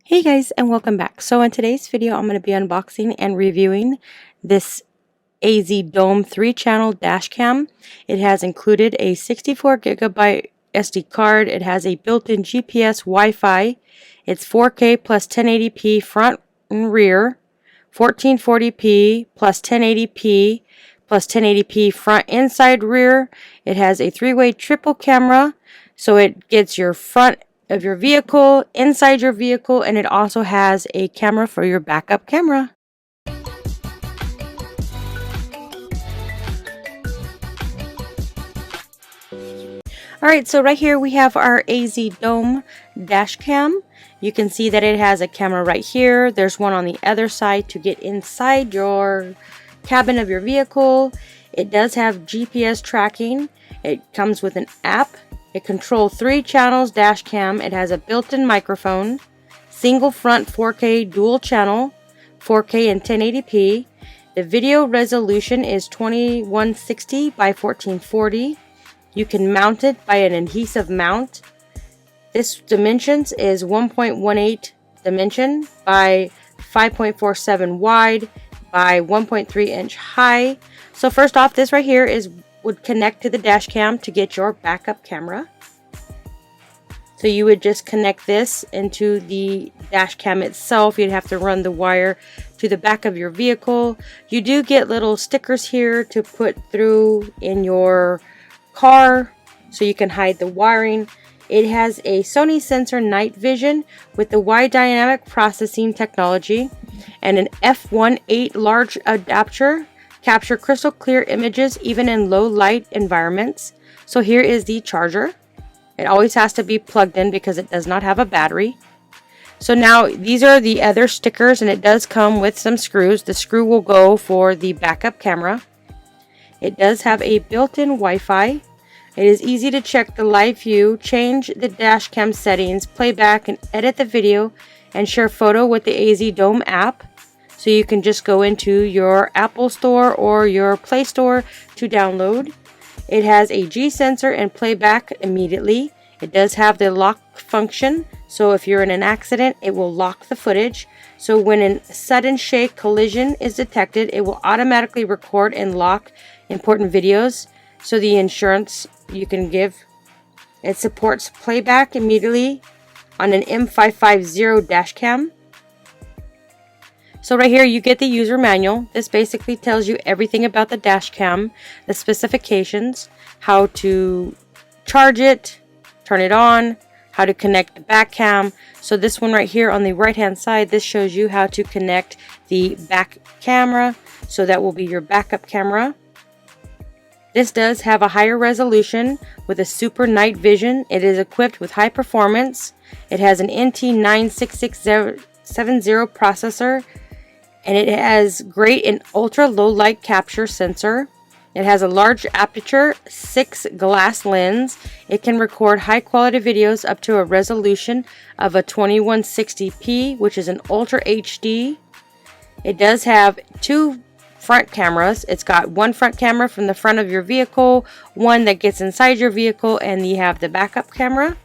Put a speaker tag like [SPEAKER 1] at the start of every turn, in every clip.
[SPEAKER 1] Hey guys, and welcome back. So in today's video I'm going to be unboxing and reviewing this AZDOME 3-channel dash cam. It has included a 64GB SD card. It has a built-in GPS Wi-Fi. It's 4K plus 1080p front and rear, 1440p plus 1080p plus 1080p front and side rear. It has a 3-way triple camera, so it gets your front of your vehicle, inside your vehicle, and it also has a camera for your backup camera. Alright, so right here we have our AZDOME dash cam. You can see that it has a camera right here. There's one on the other side to get inside your cabin of your vehicle. It does have GPS tracking. It comes with an app. It controls 3 channels dash cam. It has a built-in microphone, single front 4K dual channel, 4K and 1080p. The video resolution is 2160 by 1440. You can mount it by an adhesive mount. This dimensions is 1.18 dimension by 5.47 wide by 1.3 inch high. So first off, this right here would connect to the dash cam to get your backup camera. So you would just connect this into the dash cam itself. You'd have to run the wire to the back of your vehicle. You do get little stickers here to put through in your car so you can hide the wiring. It has a Sony sensor night vision with the wide dynamic processing technology and an f1.8 large adapter. Capture crystal clear images even in low light environments. So here is the charger. It always has to be plugged in because it does not have a battery. So now these are the other stickers, and it does come with some screws. The screw will go for the backup camera. It does have a built-in Wi-Fi. It is easy to check the live view, change the dash cam settings, play back and edit the video, and share photo with the AZDOME app. So you can just go into your Apple Store or your Play Store to download. It has a G sensor and playback immediately. It does have the lock function, so if you're in an accident, it will lock the footage. So when a sudden shake collision is detected, it will automatically record and lock important videos. So the insurance you can give. It supports playback immediately on an M550 dash cam. So right here you get the user manual. This basically tells you everything about the dash cam, the specifications, how to charge it, turn it on, how to connect the back cam. So this one right here on the right hand side, this shows you how to connect the back camera. So that will be your backup camera. This does have a higher resolution with a super night vision. It is equipped with high performance. It has an NT96670 processor. And it has great and ultra low light capture sensor. It has a large aperture 6 glass lens. It can record high quality videos up to a resolution of a 2160p, which is an ultra HD. It does have 2 front cameras. It's got one front camera from the front of your vehicle, one that gets inside your vehicle, and you have the backup camera.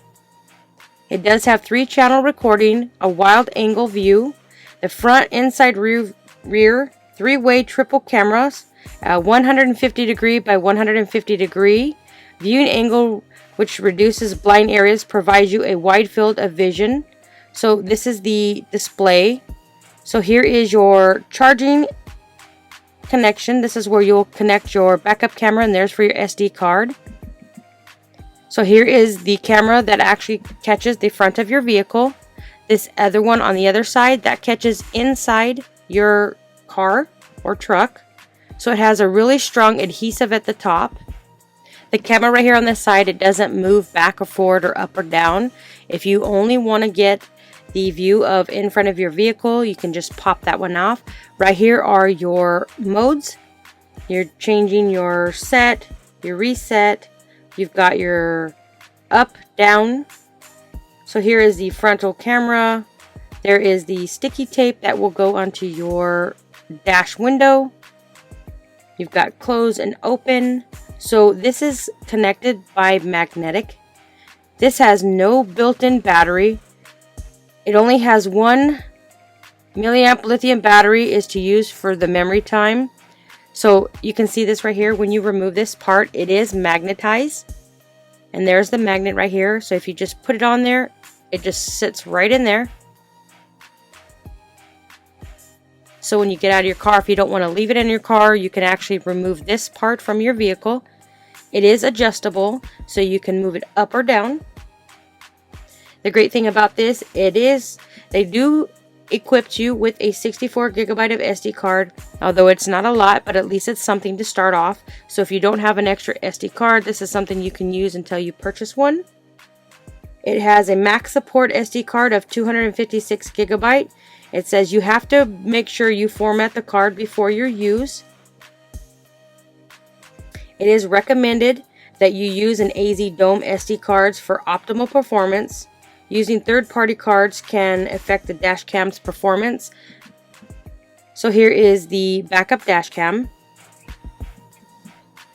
[SPEAKER 1] It does have 3-channel recording, a wide angle view, the front, inside, rear 3-way triple cameras, 150 degree by 150 degree viewing angle, which reduces blind areas, provides you a wide field of vision. So this is the display. So here is your charging connection. This is where you'll connect your backup camera, and there's for your SD card. So here is the camera that actually catches the front of your vehicle. This other one on the other side that catches inside your car or truck. So it has a really strong adhesive at the top. The camera right here on this side, it doesn't move back or forward or up or down. If you only want to get the view of in front of your vehicle, you can just pop that one off. Right here are your modes. You're changing your set, your reset. You've got your up, down. So here is the frontal camera. There is the sticky tape that will go onto your dash window. You've got close and open. So this is connected by magnetic. This has no built-in battery. It only has 1 milliamp lithium battery is to use for the memory time. So you can see this right here. When you remove this part, it is magnetized. And there's the magnet right here. So if you just put it on there, it just sits right in there. So when you get out of your car, if you don't want to leave it in your car, you can actually remove this part from your vehicle. It is adjustable, so you can move it up or down. The great thing about this, they do equip you with a 64 gigabyte of SD card, although it's not a lot, but at least it's something to start off. So if you don't have an extra SD card, this is something you can use until you purchase one. It has a max support SD card of 256 gigabyte. It says you have to make sure you format the card before your use. It is recommended that you use an AZDOME SD cards for optimal performance. Using third-party cards can affect the dash cam's performance. So here is the backup dash cam.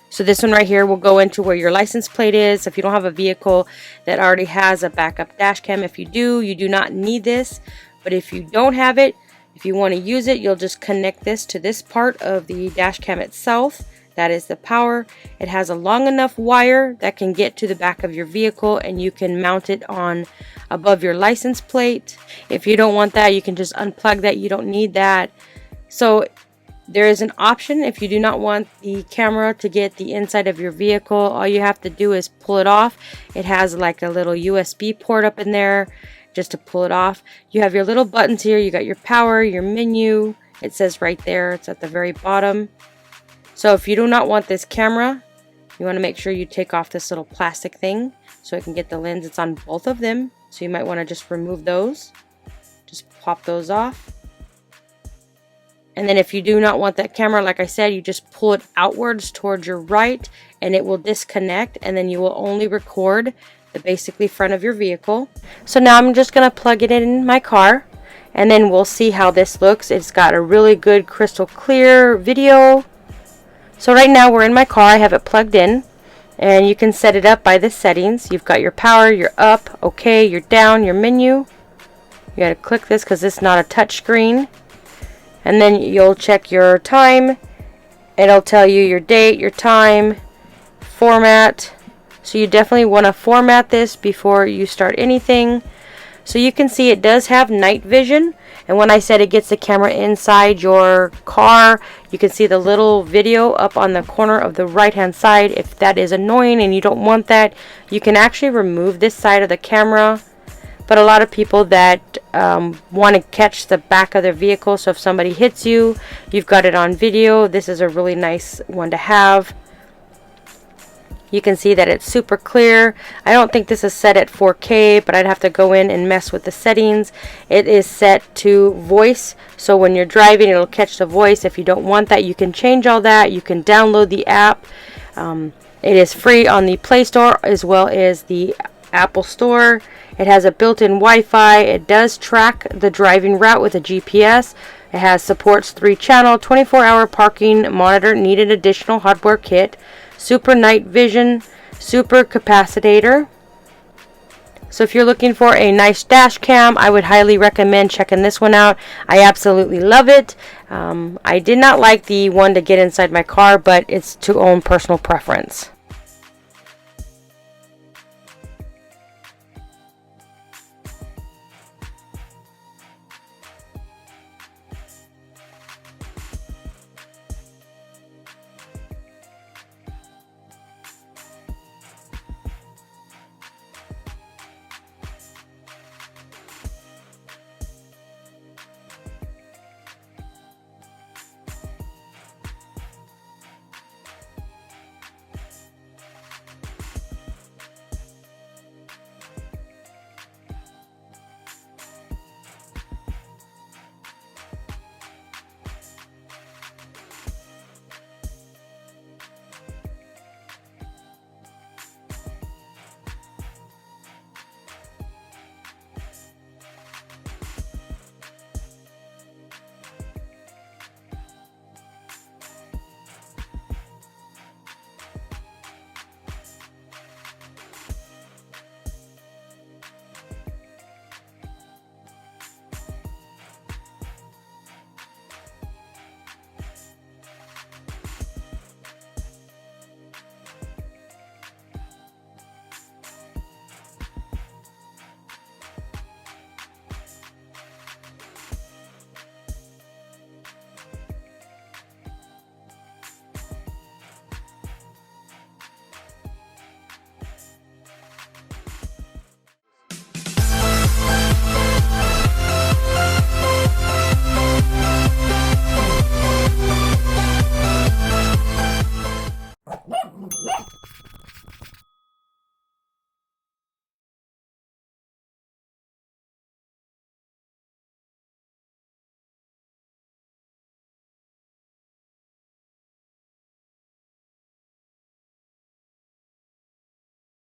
[SPEAKER 1] So this one right here will go into where your license plate is. If you don't have a vehicle that already has a backup dash cam, if you do, you do not need this. But if you don't have it, if you want to use it, you'll just connect this to this part of the dash cam itself. That is the power. It has a long enough wire that can get to the back of your vehicle, and you can mount it on above your license plate. If you don't want that, you can just unplug that. You don't need that. So there is an option if you do not want the camera to get the inside of your vehicle. All you have to do is pull it off. It has like a little USB port up in there just to pull it off. You have your little buttons here. You got your power, your menu. It says right there. It's at the very bottom. So if you do not want this camera, you want to make sure you take off this little plastic thing so it can get the lens. It's on both of them, so you might want to just remove those. Just pop those off. And then if you do not want that camera, like I said, you just pull it outwards towards your right and it will disconnect, and then you will only record the basically front of your vehicle. So now I'm just going to plug it in my car, and then we'll see how this looks. It's got a really good crystal clear video. So right now we're in my car. I have it plugged in, and you can set it up by the settings. You've got your power, your up, okay, your down, your menu. You got to click this because it's not a touch screen. And then you'll check your time. It'll tell you your date, your time, format. So you definitely want to format this before you start anything. So you can see it does have night vision. And when I said it gets the camera inside your car, you can see the little video up on the corner of the right hand side. If that is annoying and you don't want that, you can actually remove this side of the camera. But a lot of people that want to catch the back of their vehicle, so if somebody hits you, you've got it on video. This is a really nice one to have. You can see that it's super clear. I don't think this is set at 4K, but I'd have to go in and mess with the settings. It is set to voice, so when you're driving, it'll catch the voice. If you don't want that, you can change all that. You can download the app. It is free on the Play Store as well as the Apple Store. It has a built-in Wi-Fi. It does track the driving route with a GPS. It has supports 3-channel, 24-hour parking monitor, needed additional hardware kit, super night vision, super capacitor. So if you're looking for a nice dash cam, I would highly recommend checking this one out. I absolutely love it. I did not like the one to get inside my car, but it's to own personal preference.